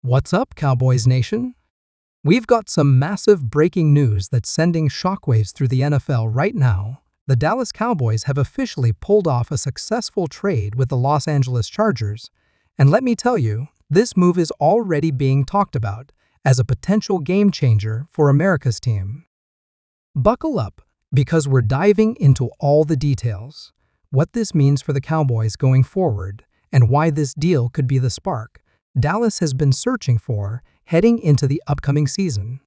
What's up, Cowboys Nation? We've got some massive breaking news that's sending shockwaves through the NFL right now. The Dallas Cowboys have officially pulled off a successful trade with the Los Angeles Chargers, and let me tell you, this move is already being talked about as a potential game changer for America's team. Buckle up, because we're diving into all the details, what this means for the Cowboys going forward, and why this deal could be the spark Dallas has been searching for heading into the upcoming season.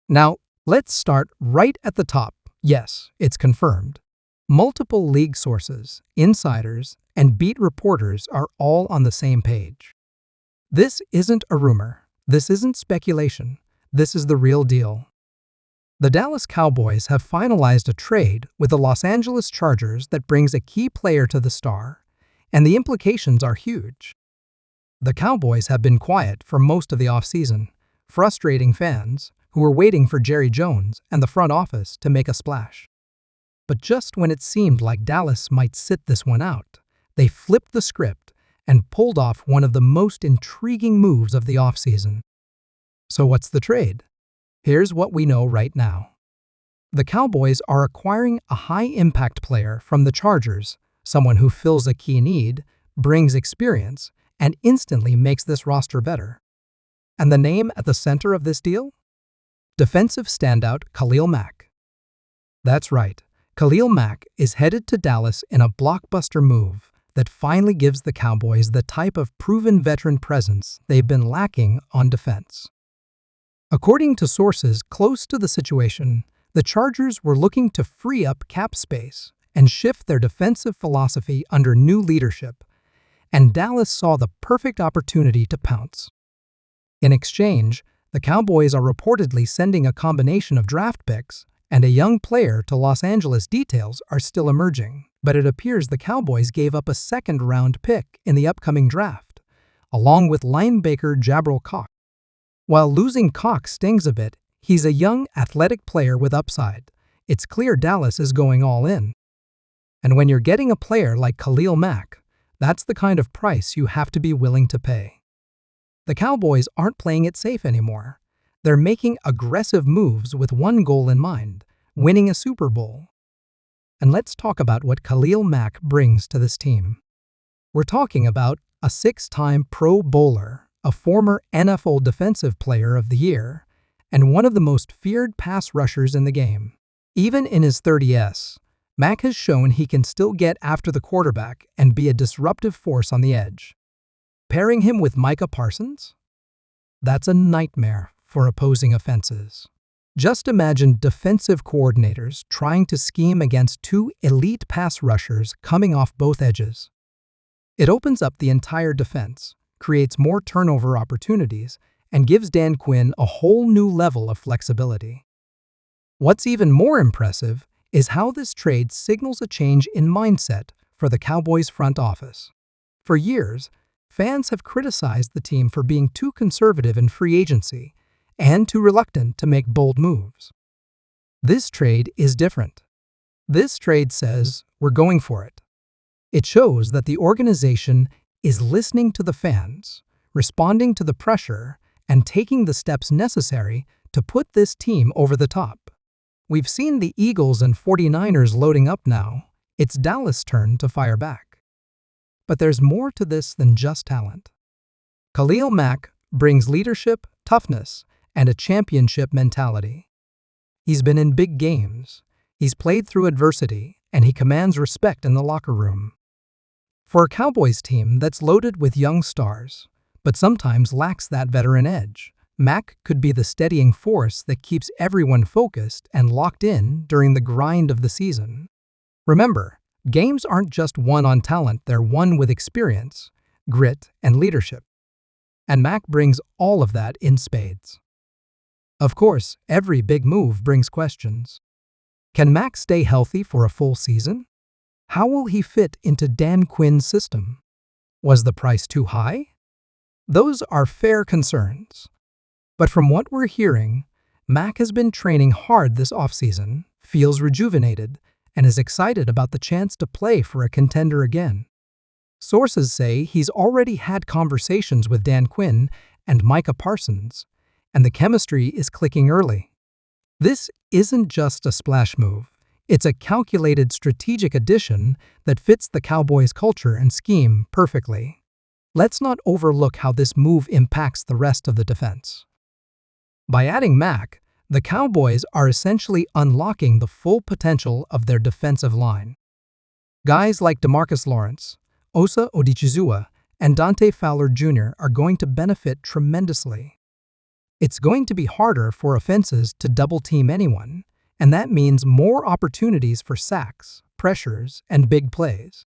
Now, let's start right at the top. Yes, it's confirmed. Multiple league sources, insiders, and beat reporters are all on the same page. This isn't a rumor. This isn't speculation. This is the real deal. The Dallas Cowboys have finalized a trade with the Los Angeles Chargers that brings a key player to the star, and the implications are huge. The Cowboys have been quiet for most of the offseason, frustrating fans who were waiting for Jerry Jones and the front office to make a splash. But just when it seemed like Dallas might sit this one out, they flipped the script and pulled off one of the most intriguing moves of the offseason. So what's the trade? Here's what we know right now. The Cowboys are acquiring a high-impact player from the Chargers, someone who fills a key need, brings experience, and instantly makes this roster better. And the name at the center of this deal? Defensive standout Khalil Mack. That's right, Khalil Mack is headed to Dallas in a blockbuster move that finally gives the Cowboys the type of proven veteran presence they've been lacking on defense. According to sources close to the situation, the Chargers were looking to free up cap space and shift their defensive philosophy under new leadership, and Dallas saw the perfect opportunity to pounce. In exchange, the Cowboys are reportedly sending a combination of draft picks and a young player to Los Angeles. Details are still emerging, but it appears the Cowboys gave up a second-round pick in the upcoming draft, along with linebacker Jabril Cox. While losing Cox stings a bit, he's a young, athletic player with upside. It's clear Dallas is going all in. And when you're getting a player like Khalil Mack, that's the kind of price you have to be willing to pay. The Cowboys aren't playing it safe anymore. They're making aggressive moves with one goal in mind: winning a Super Bowl. And let's talk about what Khalil Mack brings to this team. We're talking about a six-time Pro Bowler, a former NFL Defensive Player of the Year, and one of the most feared pass rushers in the game. Even in his 30s, Mack has shown he can still get after the quarterback and be a disruptive force on the edge. Pairing him with Micah Parsons? That's a nightmare for opposing offenses. Just imagine defensive coordinators trying to scheme against two elite pass rushers coming off both edges. It opens up the entire defense, creates more turnover opportunities, and gives Dan Quinn a whole new level of flexibility. What's even more impressive is how this trade signals a change in mindset for the Cowboys front office. For years, fans have criticized the team for being too conservative in free agency and too reluctant to make bold moves. This trade is different. This trade says, we're going for it. It shows that the organization is listening to the fans, responding to the pressure, and taking the steps necessary to put this team over the top. We've seen the Eagles and 49ers loading up now. It's Dallas' turn to fire back. But there's more to this than just talent. Khalil Mack brings leadership, toughness, and a championship mentality. He's been in big games, he's played through adversity, and he commands respect in the locker room. For a Cowboys team that's loaded with young stars, but sometimes lacks that veteran edge, Mack could be the steadying force that keeps everyone focused and locked in during the grind of the season. Remember, games aren't just won on talent, they're won with experience, grit, and leadership. And Mack brings all of that in spades. Of course, every big move brings questions. Can Mack stay healthy for a full season? How will he fit into Dan Quinn's system? Was the price too high? Those are fair concerns. But from what we're hearing, Mack has been training hard this offseason, feels rejuvenated, and is excited about the chance to play for a contender again. Sources say he's already had conversations with Dan Quinn and Micah Parsons, and the chemistry is clicking early. This isn't just a splash move. It's a calculated strategic addition that fits the Cowboys' culture and scheme perfectly. Let's not overlook how this move impacts the rest of the defense. By adding Mack, the Cowboys are essentially unlocking the full potential of their defensive line. Guys like DeMarcus Lawrence, Osa Odighizuwa, and Dante Fowler Jr. are going to benefit tremendously. It's going to be harder for offenses to double-team anyone, and that means more opportunities for sacks, pressures, and big plays.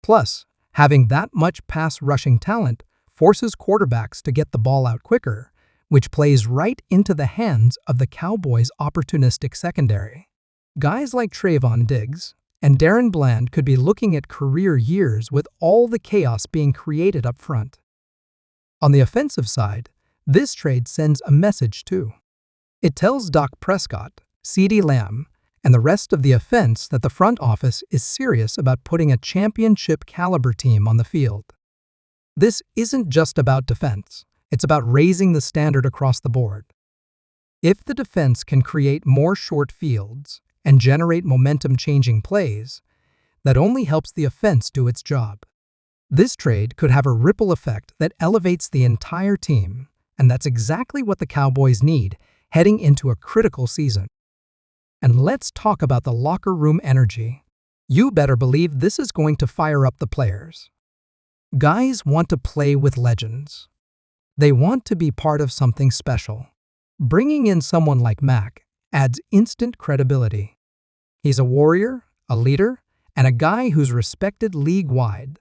Plus, having that much pass-rushing talent forces quarterbacks to get the ball out quicker, which plays right into the hands of the Cowboys' opportunistic secondary. Guys like Trayvon Diggs and Darren Bland could be looking at career years with all the chaos being created up front. On the offensive side, this trade sends a message too. It tells Dak Prescott, CeeDee Lamb, and the rest of the offense that the front office is serious about putting a championship-caliber team on the field. This isn't just about defense. It's about raising the standard across the board. If the defense can create more short fields and generate momentum-changing plays, that only helps the offense do its job. This trade could have a ripple effect that elevates the entire team, and that's exactly what the Cowboys need heading into a critical season. And let's talk about the locker room energy. You better believe this is going to fire up the players. Guys want to play with legends. They want to be part of something special. Bringing in someone like Mack adds instant credibility. He's a warrior, a leader, and a guy who's respected league-wide.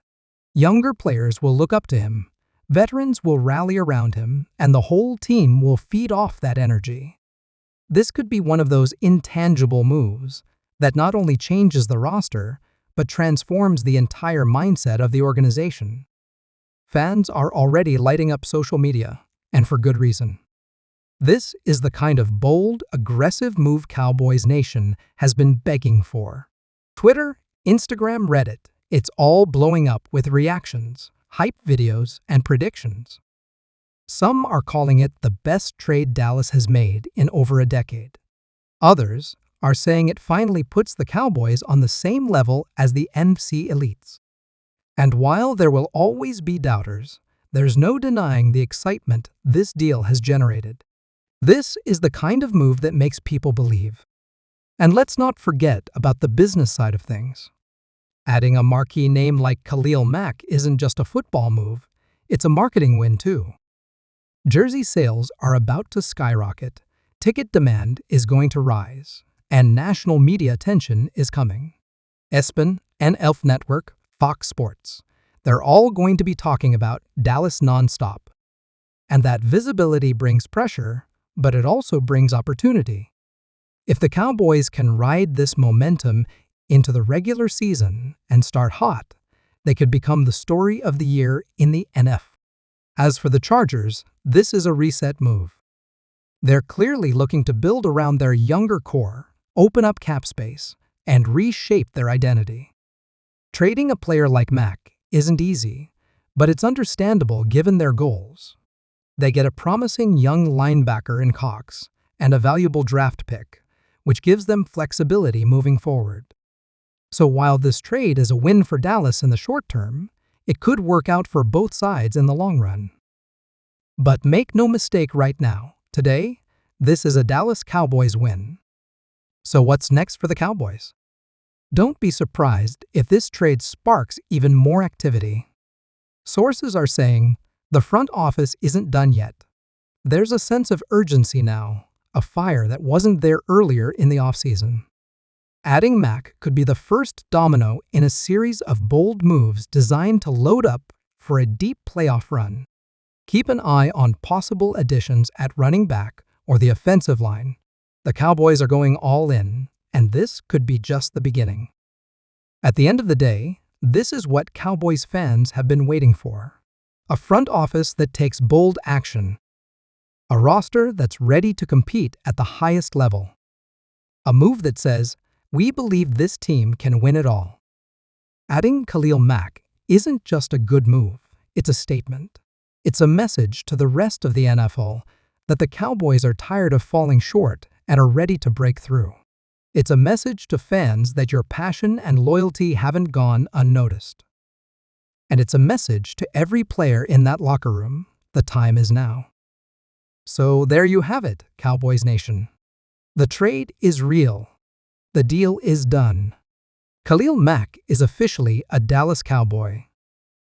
Younger players will look up to him, veterans will rally around him, and the whole team will feed off that energy. This could be one of those intangible moves that not only changes the roster, but transforms the entire mindset of the organization. Fans are already lighting up social media, and for good reason. This is the kind of bold, aggressive move Cowboys Nation has been begging for. Twitter, Instagram, Reddit, it's all blowing up with reactions, hype videos, and predictions. Some are calling it the best trade Dallas has made in over a decade. Others are saying it finally puts the Cowboys on the same level as the NFC elites. And while there will always be doubters, there's no denying the excitement this deal has generated. This is the kind of move that makes people believe. And let's not forget about the business side of things. Adding a marquee name like Khalil Mack isn't just a football move, it's a marketing win too. Jersey sales are about to skyrocket, ticket demand is going to rise, and national media attention is coming. ESPN, Elf Network, Fox Sports, they're all going to be talking about Dallas nonstop. And that visibility brings pressure, but it also brings opportunity. If the Cowboys can ride this momentum into the regular season and start hot, they could become the story of the year in the NFL. As for the Chargers, this is a reset move. They're clearly looking to build around their younger core, open up cap space, and reshape their identity. Trading a player like Mack isn't easy, but it's understandable given their goals. They get a promising young linebacker in Cox and a valuable draft pick, which gives them flexibility moving forward. So while this trade is a win for Dallas in the short term, it could work out for both sides in the long run. But make no mistake right now, today, this is a Dallas Cowboys win. So what's next for the Cowboys? Don't be surprised if this trade sparks even more activity. Sources are saying the front office isn't done yet. There's a sense of urgency now, a fire that wasn't there earlier in the offseason. Adding Mack could be the first domino in a series of bold moves designed to load up for a deep playoff run. Keep an eye on possible additions at running back or the offensive line. The Cowboys are going all in, and this could be just the beginning. At the end of the day, this is what Cowboys fans have been waiting for. A front office that takes bold action. A roster that's ready to compete at the highest level. A move that says, we believe this team can win it all. Adding Khalil Mack isn't just a good move, it's a statement. It's a message to the rest of the NFL that the Cowboys are tired of falling short and are ready to break through. It's a message to fans that your passion and loyalty haven't gone unnoticed. And it's a message to every player in that locker room. The time is now. So there you have it, Cowboys Nation. The trade is real. The deal is done. Khalil Mack is officially a Dallas Cowboy.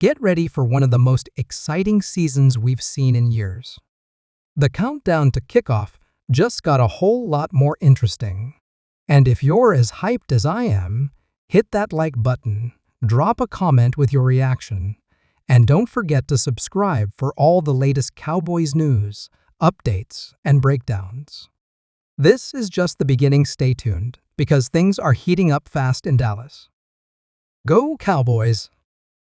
Get ready for one of the most exciting seasons we've seen in years. The countdown to kickoff just got a whole lot more interesting. And if you're as hyped as I am, hit that like button, drop a comment with your reaction, and don't forget to subscribe for all the latest Cowboys news, updates, and breakdowns. This is just the beginning. Stay tuned, because things are heating up fast in Dallas. Go Cowboys!